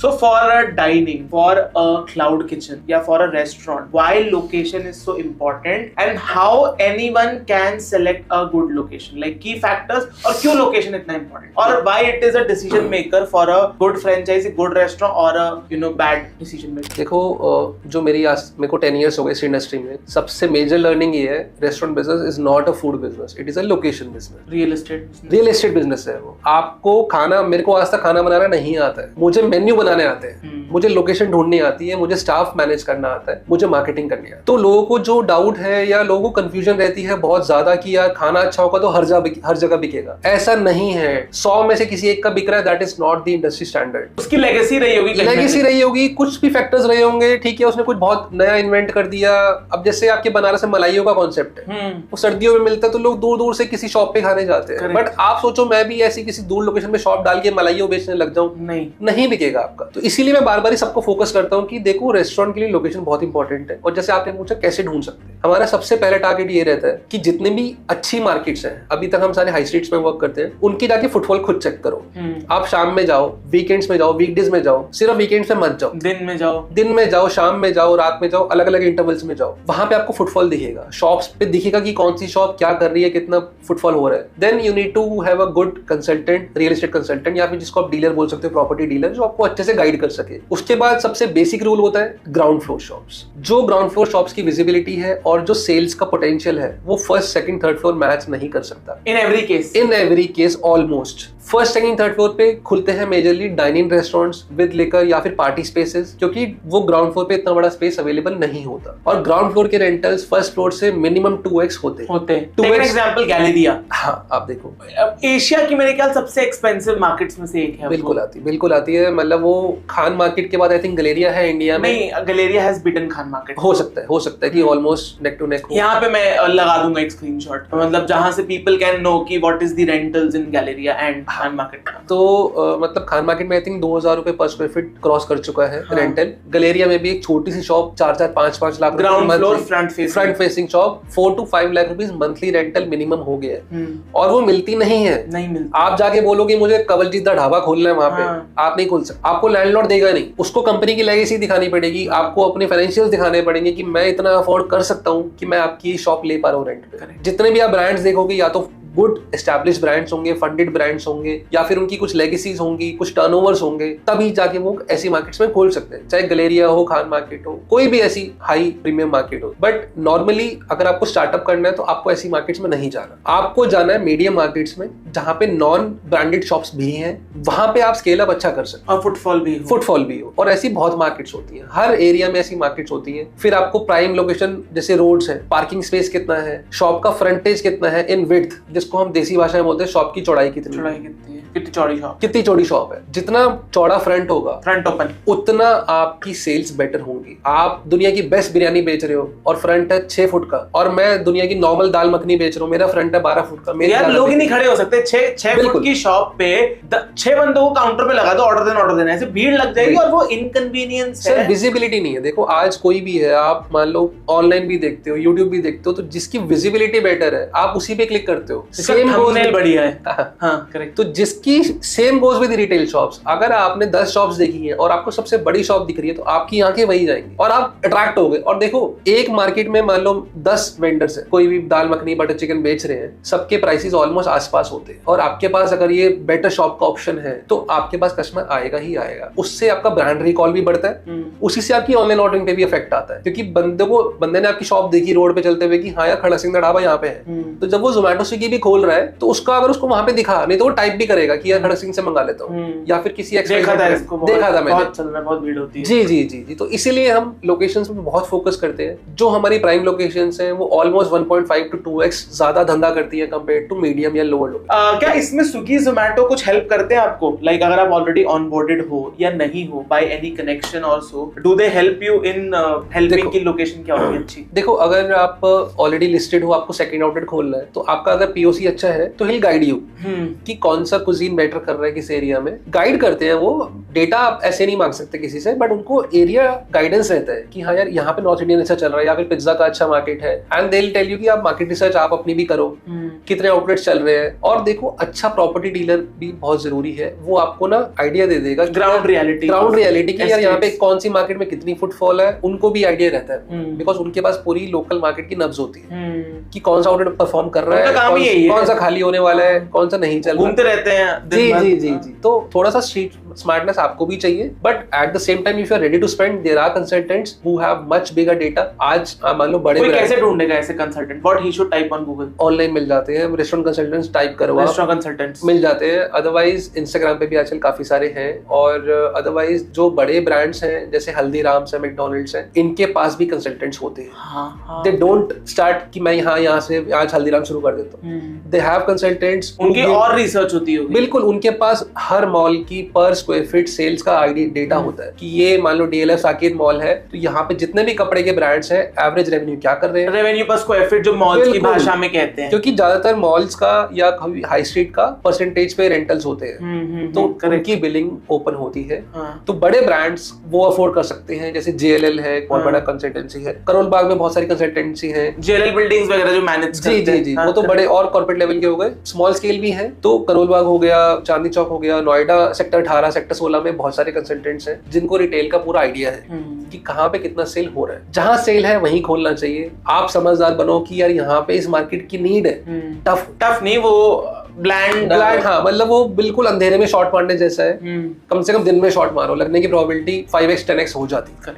So for a dining, for a cloud kitchen, या for a restaurant, why location is so important and how anyone can select a good location? Like key factors और क्यों location इतना important और why it is a decision maker for a good franchise, good restaurant or a bad decision maker? देखो जो मेरे को 10 years हो गए इस इंडस्ट्री में, सबसे मेजर लर्निंग ये है, restaurant business is not a food business, it is a location business. Real estate business है वो। आपको खाना, मेरे को आज तक खाना बनाना नहीं आता है, मुझे मेन्यू बनाने आते हैं, मुझे लोकेशन ढूंढनी आती है, मुझे स्टाफ मैनेज करना आता है, मुझे मार्केटिंग करनी आती है। तो लोगों को जो डाउट है या लोगों को कंफ्यूजन रहती है बहुत ज्यादा कि यार खाना अच्छा होगा तो हर जगह बिकेगा, ऐसा नहीं है। 100 में से किसी एक का बिक रहा है, that is not the industry standard. उसकी लेगेसी रही होगी, कुछ भी फैक्टर्स रहे होंगे, ठीक है, उसने कुछ बहुत नया इन्वेंट कर दिया। अब जैसे आपके बनारस में मलाइयों का कॉन्सेप्ट है, वो सर्दियों में मिलता है तो लोग दूर दूर से किसी शॉप पे खाने जाते हैं। बट आप सोचो मैं भी ऐसी किसी दूर लोकेशन में शॉप डाल के मलाइयों बेचने लग जाऊं, नहीं बिकेगा आपका। तो इसीलिए मैं बार बार सबको फोकस करता हूँ कि देखो रेस्टोरेंट के लिए लोकेशन बहुत इंपॉर्टेंट है। और जैसे आपने पूछा कैसे ढूंढ सकते हैं, हमारा सबसे पहला टारगेट ये रहता है कि जितने भी अच्छी मार्केट्स हैं, अभी तक हम सारे हाई स्ट्रीट्स में वर्क करते हैं, उनकी जाके फुटफॉल खुद चेक करो। आप शाम में जाओ, वीकेंड्स में जाओ, वीकडेज में जाओ, सिर्फ वीकेंड्स में मत जाओ, दिन में जाओ, शाम में जाओ, रात में जाओ, अलग अलग इंटरवल्स में जाओ, वहां पे आपको फुटफॉल दिखेगा। शॉप्स पे दिखेगा कि कौन सी शॉप क्या कर रही है, कितना फुटफॉल हो रहा है। Then you need to have a good consultant, real estate consultant, या फिर जिसको आप डीलर बोल सकते हो, प्रॉपर्टी डीलर, जो आपको अच्छे से गाइड कर सके। उसके बाद सबसे बेसिक रूल होता है ग्राउंड फ्लोर शॉप्स। जो ग्राउंड फ्लोर शॉप्स की विजिबिलिटी है और जो सेल्स का पोटेंशियल है, वो first second third floor match नहीं कर सकता। In every case almost first second third floor पे खुलते हैं majorly dining restaurants with liquor या फिर पार्टी स्पेसेस, क्योंकि वो ग्राउंड फ्लोर पे इतना बड़ा स्पेस अवेलेबल नहीं होता। और ग्राउंड फ्लोर के रेंटल्स फर्स्ट फ्लोर से मिनिमम 2x होते हैं। एग्जांपल गैलेरिया, हाँ आप देखो एशिया की मेरे ख्याल सबसे एक्सपेंसिव मार्केट्स में से एक है। बिल्कुल आती है। मतलब वो खान मार्केट के बाद आई थिंक गलेरिया है इंडिया में। नहीं, Galleria has beaten Khan market. हो सकता है कि ऑलमोस्ट नेक टू नेक हो। यहाँ पे मैं लगा दूंगा एक स्क्रीनशॉट, मतलब जहां से पीपल कैन नो कि what is the rentals in Galleria and Khan market. तो मतलब खान मार्केट में आई थिंक 2000 रुपए पर स्क्वायर फीट क्रॉस कर चुका है रेंटल। गलेरिया में भी एक छोटी सी shop 4-4, 5-5 lakh ground floor front facing shop 4 to 5 lakh rupees monthly rental minimum हो गया है। और वो मिलती नहीं है। आप जाके बोलोगे मुझे कवलजीत दा ढाबा खोलना है वहां पे, आप नहीं खोल सकते। आपको लैंडलॉर्ड देगा नहीं, उसको कंपनी की लेगेसी दिखानी पड़ेगी, आपको अपने फाइनेंशियल्स दिखाने पड़ेंगे कि मैं इतना अफोर्ड कर सकता हूँ कि मैं आपकी शॉप ले पा रहा हूँ रेंट पे। जितने भी आप ब्रांड्स देखोगे, या तो गुड एस्टैब्लिश्ड ब्रांड्स होंगे, फंडेड ब्रांड्स होंगे, या फिर उनकी कुछ लेगेसीज होंगी, कुछ टर्नओवर्स होंगे, तभी जाके वो ऐसी मार्केट्स में खोल सकते हैं। चाहे गलेरिया हो, खान मार्केट हो, कोई भी ऐसी हाई प्रीमियम मार्केट हो। बट नॉर्मली अगर आपको स्टार्टअप करना है तो आपको ऐसी मार्केट्स में नहीं जाना, आपको जाना है मीडियम मार्केट्स में, जहां पे नॉन ब्रांडेड शॉप्स भी हैं, वहां पे आप स्केल अप अच्छा कर सकते और फुटफॉल भी हो। और ऐसी बहुत मार्केट्स होती हैं, हर एरिया में ऐसी मार्केट्स होती हैं। फिर आपको प्राइम लोकेशन, जैसे रोड्स है, पार्किंग स्पेस कितना है, शॉप का फ्रंटेज कितना है इन विड्थ, जिसको हम देसी भाषा में बोलते हैं शॉप की चौड़ाई कितनी है, कितनी चौड़ी शॉप है। जितना चौड़ा फ्रंट होगा, फ्रंट ओपन, उतना आपकी सेल्स बेटर होंगी। आप दुनिया की बेस्ट बिरयानी बेच रहे हो और फ्रंट है 6 फुट का, और मैं दुनिया की नॉर्मल दाल मखनी बेच रहा हूँ, मेरा फ्रंट है 12 फुट का। यार लोग ही नहीं खड़े हो सकते 6 फुट की शॉप पे, 6 बंदों को काउंटर पे लगा दो, ऑर्डर देना, ऐसे भीड़ लग जाएगी और वो इनकन्वीनियंस है। विजिबिलिटी नहीं है। देखो आज कोई भी है, आप मान लो ऑनलाइन भी देखते हो, यूट्यूब भी देखते हो, तो जिसकी विजिबिलिटी बेटर है आप उसी पे क्लिक करते हो। सेम थंबनेल बढ़िया है। हाँ करेक्ट। तो जिसकी same goes with retail shops, अगर आपने 10 शॉप्स देखी है और आपको सबसे बड़ी शॉप दिख रही है तो आपकी आंखें वही जाएंगी और आप अट्रैक्ट हो गए। और देखो एक मार्केट में मान लो 10 वेंडर्स है, कोई भी दाल मखनी बटर चिकन बेच रहे हैं, सबके प्राइसेस ऑलमोस्ट आसपास होते हैं, और आपके पास अगर ये बेटर शॉप का ऑप्शन है तो आपके पास कस्टमर आएगा ही आएगा। उससे आपका ब्रांड रिकॉल भी बढ़ता है, उसी से आपकी ऑनलाइन ऑर्डरिंग पे भी इफेक्ट आता है, क्योंकि बंदे ने आपकी शॉप देखी रोड पे चलते हुए कि हाँ यार खड़ा सिंह दा ढाबा यहाँ पे है, तो जब वो जोमेटो स्विगी भी खोल रहा है तो उसका अगर उसको वहां पे दिखा, नहीं तो वो टाइप भी करेगा कि यार खड़ा सिंह से मंगा लेता हूँ, या फिर किसी देखा था मैंने, बहुत चल रहा है, बहुत भीड़ होती है। जी। तो इसीलिए हम लोकेशंस पे बहुत फोकस करते हैं। जो हमारी प्राइम लोकेशंस हैं वो ऑलमोस्ट 1.5 to 2x ज्यादा धंधा करती है कंपेयर टू मीडियम या लोअर लोकेशन। क्या इसमें स्विगी जोमेटो कुछ हेल्प करते हैं आपको? लाइक अगर आप ऑलरेडी ऑनबोर्डेड हो या नहीं हो बाय एनी कनेक्शन और so, do they help you in helping की लोकेशन क्या होगी अच्छी? देखो अगर आप ऑलरेडी लिस्टेड हो, आपको सेकंड आउटलेट खोलना है, तो आपका अगर पीओ POC अच्छा है तो he'll guide you कि कौन सा कुजीन बेटर कर रहा है किस एरिया में। गाइड करते हैं वो, डेटा आप ऐसे नहीं मांग सकते किसी से, बट उनको एरिया गाइडेंस रहता है कि हाँ यार यहाँ पे नॉर्थ इंडियन अच्छा चल रहा है या फिर पिज्जा का अच्छा मार्केट है, and they will tell you कि आप मार्केट रिसर्च आप अपनी भी करो, कितने आउटलेट्स चल रहे हैं। और देखो अच्छा प्रॉपर्टी डीलर भी बहुत जरूरी है, वो आपको ना आइडिया दे देगा ग्राउंड रियलिटी की यार यहाँ पे कौन सी मार्केट में कितनी फुटफॉल है, उनको भी आइडिया रहता है बिकॉज उनके पास पूरी लोकल मार्केट की नब्ज होती है कि कौन सा आउटलेट परफॉर्म कर रहा है, कौन सा खाली होने वाला है, कौन सा नहीं चल रहा, घूमते रहते हैं। जी। तो थोड़ा सा स्ट्रीट स्मार्टनेस आपको भी चाहिए, but at the same time if you are ready to spend, there are consultants who have much bigger data. आज मान लो बड़े कोई कैसे ढूंढेगा ऐसे consultant? What he should type on Google? Online मिल जाते हैं, रेस्टोरेंट कंसल्टेंट्स टाइप करो, रेस्टोरेंट कंसल्टेंट्स मिल जाते हैं। अदरवाइज इंस्टाग्राम पे भी आजकल काफी सारे हैं, और अदरवाइज जो बड़े ब्रांड्स हैं जैसे हल्दीराम्स है, मैकडॉनल्ड्स है, इनके पास भी कंसल्टेंट्स होते हैं। दे डोंट स्टार्ट कि मैं यहाँ से आज हल्दीराम शुरू कर देता हूँ, दे हैव कंसल्टेंट्स, उनकी और रिसर्च होती है। बिल्कुल, उनके पास हर मॉल की पर स्क्वायर फीट सेल्स का आईडी डेटा होता है कि ये मान लो DLF साकेत मॉल है तो यहाँ पे जितने भी कपड़े के ब्रांड्स हैं एवरेज रेवेन्यू क्या कर रहे हैं, रेवेन्यू पर स्क्वायर फीट जो मॉल्स की भाषा में कहते हैं, क्योंकि ज्यादातर मॉल्स का या हाई स्ट्रीट का परसेंटेज पे रेंटल्स होते हैं, तो उनकी बिलिंग ओपन होती है। तो बड़े ब्रांड्स वो अफोर्ड कर सकते हैं, जैसे JLL है, बहुत बड़ा कंसल्टेंसी है, करोल बाग में बहुत सारी कंसल्टेंसी है, JLL बिल्डिंग्स वगैरह जो मैनेज करते हैं। जी, वो तो बड़े और कॉर्पोरेट लेवल के हो गए। स्मॉल स्केल भी है तो करोल बाग हो गया, चांदनी चौक हो गया, नोएडा सेक्टर 18, सेक्टर 16 में बहुत सारे कंसल्टेंट्स हैं जिनको रिटेल का पूरा आइडिया है कि कहाँ पे कितना सेल हो रहा है। जहाँ सेल है वहीं खोलना चाहिए। आप समझदार बनो कि यार यहाँ पे इस मार्केट की नीड है, टफ नहीं, वो ब्लैंड, हाँ, मतलब वो बिल्कुल अंधेरे में शॉट मारने जैसा है। कम से कम दिन में शॉट मारो, लगने की प्रोबेबिलिटी 5x 10x हो जाती है।